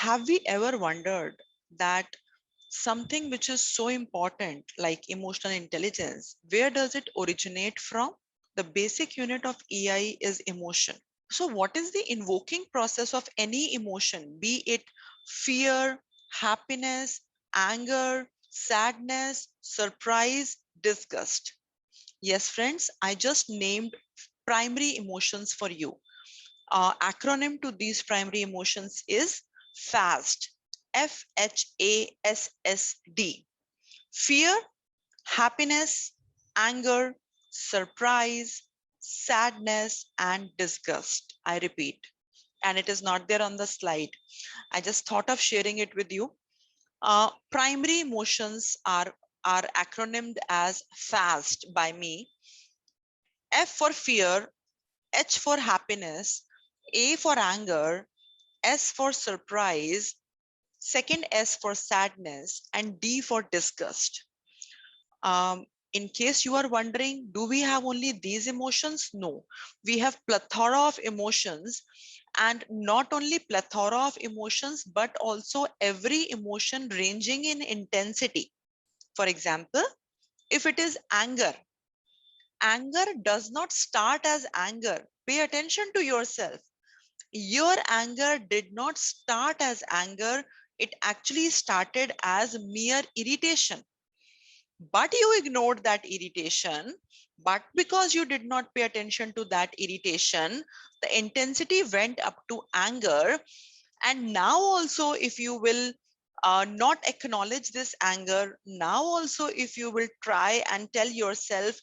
Have we ever wondered that something which is so important like emotional intelligence, where does it originate from? The basic unit of EI is emotion. So what is the invoking process of any emotion, be it fear, happiness, anger, sadness, surprise, disgust? Yes, friends, I just named primary emotions for you. Acronym to these primary emotions is FASD. FHASSD. Fear, happiness, anger, surprise, sadness, and disgust. I repeat, and it is not there on the slide. I just thought of sharing it with you. Primary emotions are acronymed as FASD by me. F for fear, H for happiness, A for anger, S for surprise, second S for sadness, and D for disgust. In case you are wondering, do we have only these emotions? No, we have plethora of emotions, and not only plethora of emotions, but also every emotion ranging in intensity. For example, if it is anger, anger does not start as anger. Pay attention to yourself. Your anger did not start as anger. It actually started as mere irritation. But you ignored that irritation. But because you did not pay attention to that irritation, the intensity went up to anger. And now also, if you will not acknowledge this anger, now also if you will try and tell yourself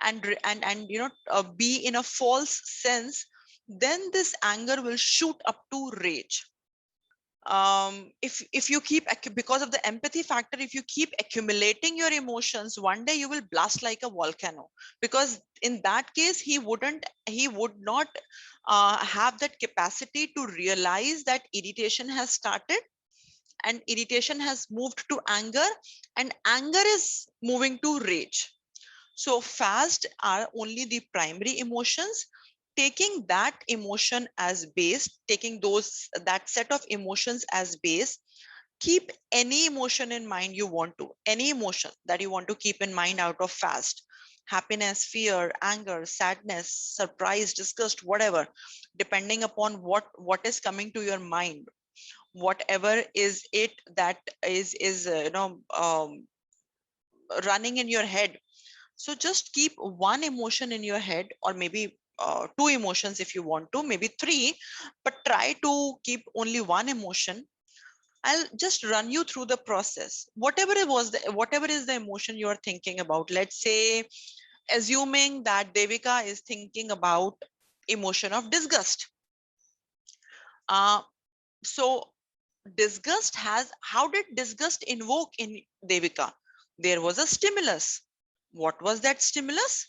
and be in a false sense, then this anger will shoot up to rage. If you keep, because of the empathy factor, if you keep accumulating your emotions, one day you will blast like a volcano, because in that case he would not have that capacity to realize that irritation has started, and irritation has moved to anger, and anger is moving to rage. So fast are only the primary emotions. Taking that emotion as base, taking that set of emotions as base, keep any emotion in mind you want to, any emotion that you want to keep in mind out of fast. Happiness, fear, anger, sadness, surprise, disgust, whatever, depending upon what is coming to your mind, whatever is it that is running in your head. So just keep one emotion in your head, or maybe two emotions if you want to, maybe three, but try to keep only one emotion. I'll just run you through the process. Whatever is the emotion you are thinking about. Let's say, assuming that Devika is thinking about emotion of disgust. Uh, so disgust how did disgust invoke in Devika? There was a stimulus. What was that stimulus?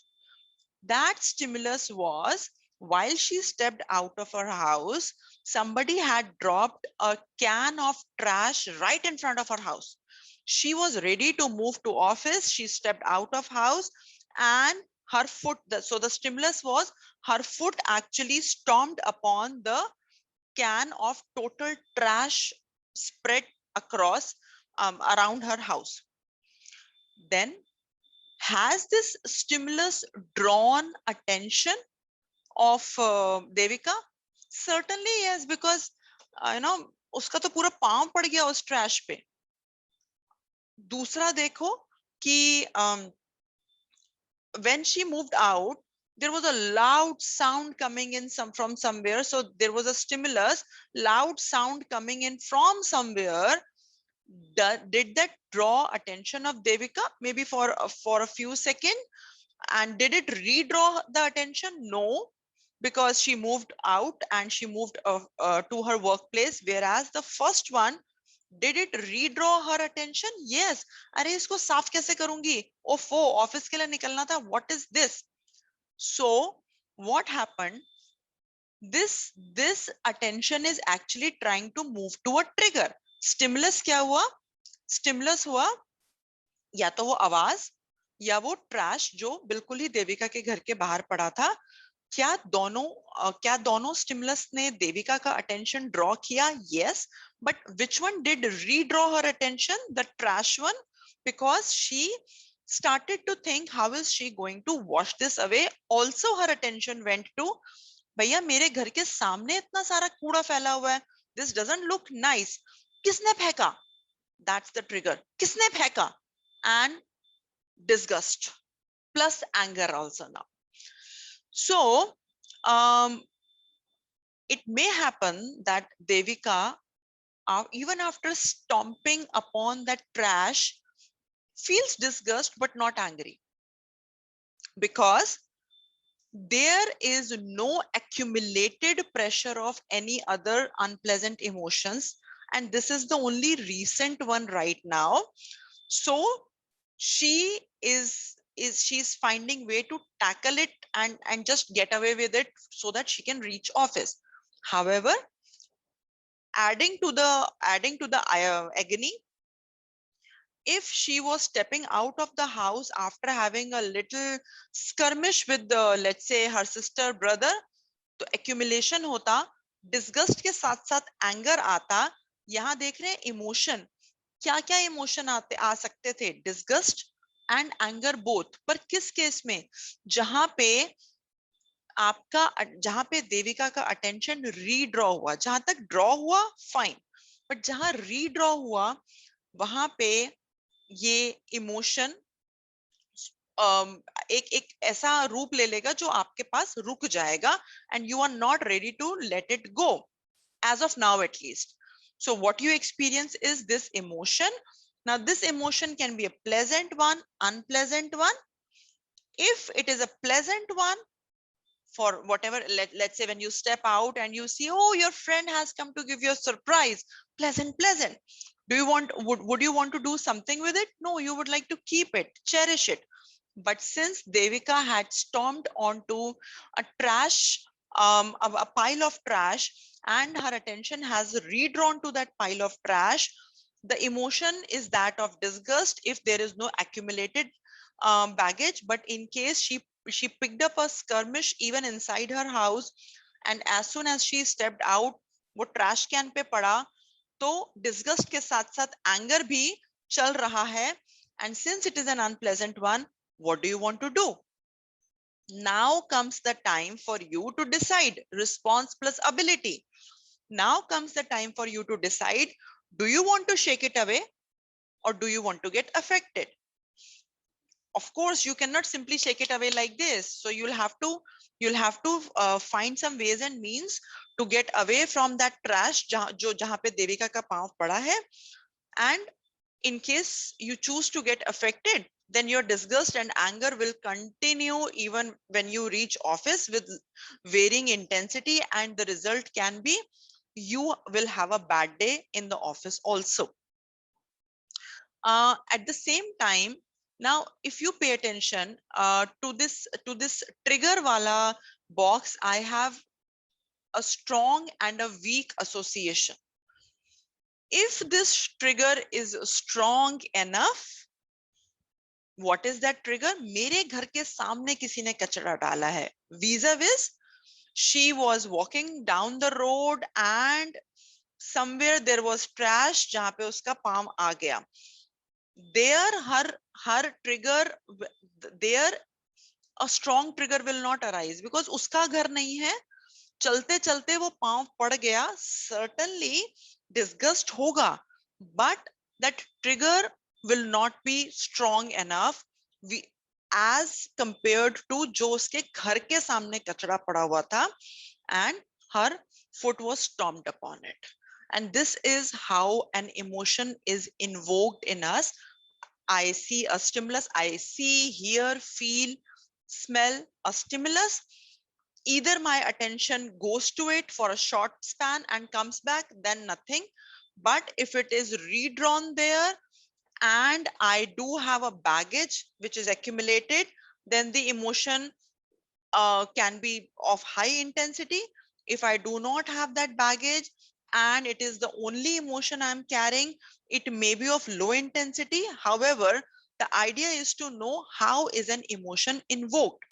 That stimulus was, while she stepped out of her house, somebody had dropped a can of trash right in front of her house. She was ready to move to office. She stepped out of house, and her foot, so the stimulus was her foot actually stomped upon the can of total trash spread across around her house. Then, has this stimulus drawn attention of Devika? Certainly yes, because उसका तो पूरा पांव पड़ गया उस trash पे. दूसरा देखो कि when she moved out, there was a loud sound coming in from somewhere. So there was a stimulus, loud sound coming in from somewhere. Did that draw attention of Devika? Maybe for a few seconds. And did it redraw the attention? No, because she moved out and she moved to her workplace. Whereas the first one, did it redraw her attention? Yes. अरे इसको साफ कैसे करूंगी? ओफो, office के लिए निकलना था. What is this? So what happened? This attention is actually trying to move to a trigger. Stimulus क्या हुआ? Stimulus हुआ या तो वो आवाज, या वो ट्रैश जो बिल्कुल ही देविका के घर के बाहर पड़ा था. क्या दोनों स्टिमुलस ने देविका का अटेंशन ड्रॉ किया? Yes, but which one did redraw her attention? The trash one, because she started to think how is she going to wash this away. Also her attention went to, भैया मेरे घर के सामने इतना सारा कूड़ा फैला हुआ है, this doesn't look nice. किसने फेंका? That's the trigger. किसने फेंका? And disgust plus anger also now. So it may happen that Devika, even after stomping upon that trash, feels disgust but not angry, because there is no accumulated pressure of any other unpleasant emotions, and this is the only recent one right now. So she she's finding way to tackle it and just get away with it so that she can reach office. However, adding to the agony, if she was stepping out of the house after having a little skirmish with the, let's say, her sister brother, तो accumulation होता, disgust के साथ साथ anger आता. यहाँ देख रहे हैं इमोशन, क्या क्या इमोशन आ सकते थे? Disgust and anger both. पर किस केस में? जहां पे जहां पे देविका का अटेंशन रीड्रॉ हुआ. जहां तक ड्रॉ हुआ फाइन, बट जहां रीड्रॉ हुआ वहां पे ये इमोशन एक एक ऐसा रूप ले लेगा जो आपके पास रुक जाएगा, and you are not ready to let it go, as of now at least. So what you experience is this emotion. Now this emotion can be a pleasant one, unpleasant one. If it is a pleasant one, for whatever, let's say when you step out and you see, oh, your friend has come to give you a surprise, pleasant. Do you want, would you want to do something with it? No, you would like to keep it, cherish it. But since Devika had stormed onto a trash, a pile of trash, and her attention has redrawn to that pile of trash, the emotion is that of disgust if there is no accumulated baggage. But in case she picked up a skirmish even inside her house, and as soon as she stepped out, वो trash can पे पड़ा, तो disgust के साथ साथ anger भी चल रहा है. And since it is an unpleasant one, what do you want to do? Now comes the time for you to decide. Response plus ability. Now comes the time for you to decide, do you want to shake it away or do you want to get affected? Of course, you cannot simply shake it away like this. So you'll have to find some ways and means to get away from that trash जहां पे देविका का पांव पड़ा है. And in case you choose to get affected, then your disgust and anger will continue even when you reach office with varying intensity, and the result can be you will have a bad day in the office also. At the same time, now if you pay attention to this trigger wala box, I have a strong and a weak association. If this trigger is strong enough, what is that trigger? मेरे घर के सामने किसी ने कचरा डाला है. Vis-a-vis, she was walking down the road and somewhere there was trash जहां पे उसका पाँव आ गया. There her trigger, there a strong trigger will not arise because उसका घर नहीं है. चलते चलते वो पाँव पड़ गया, certainly disgust होगा, but that trigger will not be strong enough as compared to जो उसके घर के सामने कचरा पड़ा हुआ था and her foot was stomped upon it. And this is how an emotion is invoked in us. I see a stimulus, I see, hear, feel, smell a stimulus. Either my attention goes to it for a short span and comes back, then nothing. But if it is redrawn there and I do have a baggage which is accumulated, then the emotion can be of high intensity. If I do not have that baggage and it is the only emotion I'm carrying, it may be of low intensity. However, the idea is to know how is an emotion invoked.